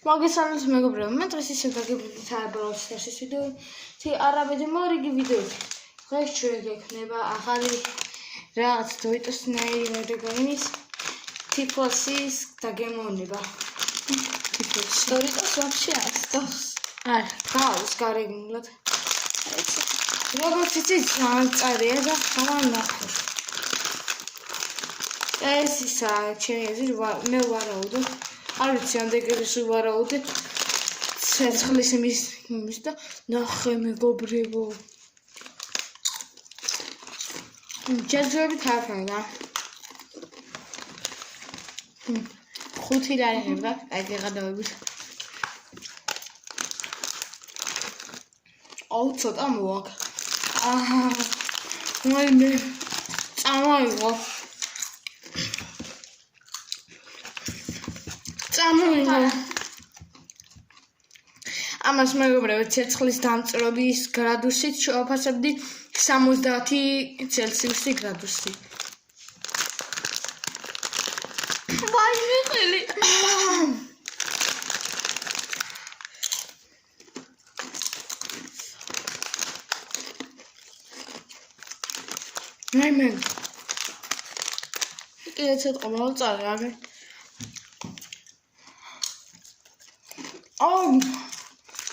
მოგესალმებით მეგობრებო, მე დღეს ისევ გაგებულით Brawl Stars-ის ვიდეო, არაბეთი მორიგი ვიდეოთი. დღეს ჩვენ გექნება ახალი რაღაც დოიტოსნაირი მეგობრებო, ტიფოსის დაგემოვნება. Doritos вообще остался. გავს გარეგნულად. როგორც იცით, წარია და ხარ ნახე. ეს ისა, ჩემი აზრით, მე ვარაუდო. არ ვიცი, ამდენგეს ვარაუდე. ცერცხლის იმის და ნახე მეგობრებო. ჯერჯერობით ხარფა. 5 ლარი ღირდა, აი გეღადავებით. აუ ცოტა მოაკ. მე წამოიღო. ამას მეგობრებო, ცერცხლის დამწრობის გრადუსით შევაფასებდი 70 ცელსიუსი გრადუსი. ვაი მიყელი. მე კიდე ცოტა მოვწარე აგე.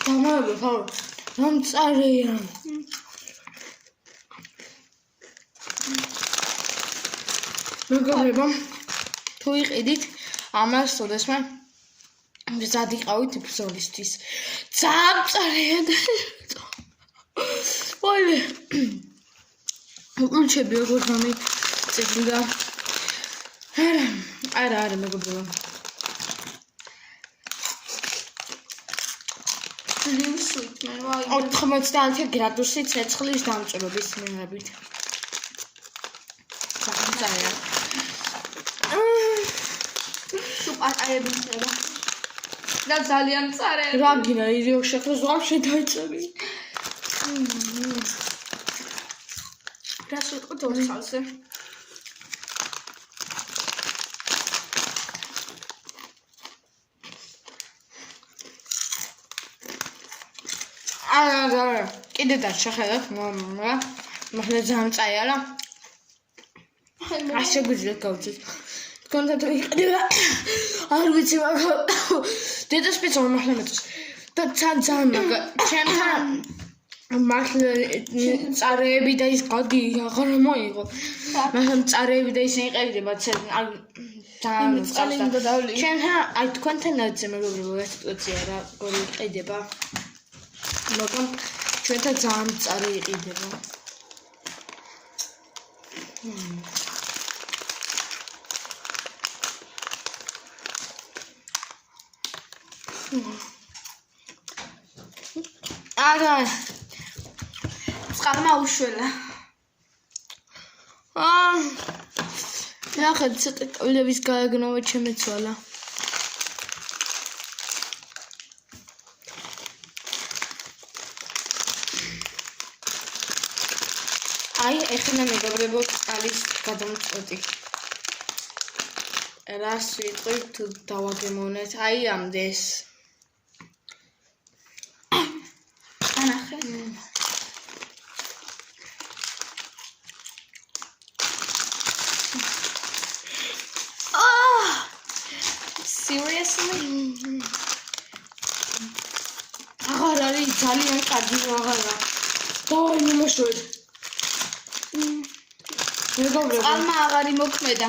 დამაებე ხარ. დამწარეა. მეგობრებო, თუ იყიდით ამას ოდესმე მზად იყავით ბრძოლისთვის. დამწარეა და ვაიმე. უჩები როგორ გამიწევდა. არა მეგობრებო. 90 გრადუსი ცერცხლის დამწრობის მიღებით. ძალიან. სუპარტაები ხდება. და ძალიან წარე. რა გინა ირიო შეხოს ვაფშე დაიწები. რა შევიტყვით ორ ხალხზე. კიდე დაჩახედოთ, მაგრამ ძალიან წაია რა. ასე გვიძლია გავწევთ. თქვენთან თუ იყიდება, არ ვიცი, მაგრამ დედა სპეციალურად მართლა მეწოს. და ძალიან ჩემთან მართლა წარეები და ის გადი აღარ მოიღო. მაგრამ წარეები და ისინი იყიდება ძალიან წალიնդო ჩემთან აი თქვენთანაც მეგობრებო ეს სიტუაცია რა გორი იყიდება. მაგრამ ჩვენთან ძალიან წარე იყიდება. არა წყალმა უშველა. ნახეთ ცოტა კავლების გაეგნოვა ჩემეცვალა. აი ეხლა მეგობრებო წყალის გადამწყვეტი. რას ვიტყვი თუ დავაგემოვნეთ აი ამდენს. ანახე. Seriously? აღარ არის ძალიან კარგი აღარა. დავაი მომაშოთ. მეგობრებო, წყალმა აღარ იმოქმედა.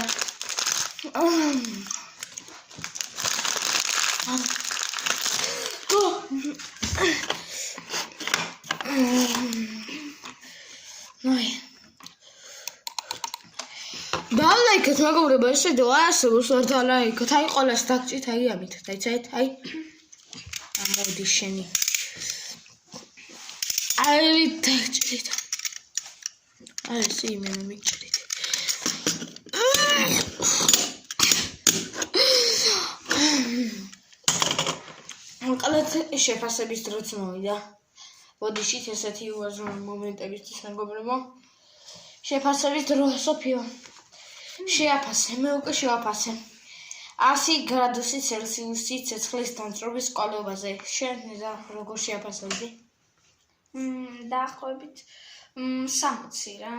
დალაიქეთ მეგობრებო, ეს ვიდეო არსებობს, არ დალაიქეთ. აი ყველას დაგჭით, აი ამით. დაიცადეთ, აი. მოდი შენი. აი დაგჭით. აი სი მე მიჭრით. ყველათ შეფასების დროც მოვიდა. ბოდიშით ესეთი უაზრო მომენტებისთვის მეგობრებო. შეფასების დრო სოფიო. შეაფასე, მე უკვე შევაფასე. 100 გრადუსი ცელსიუსი ცეცხლის დამწრობის კვალობაზე. შენ და როგორ შეაფასებდი? დაახლოებით 60 რა.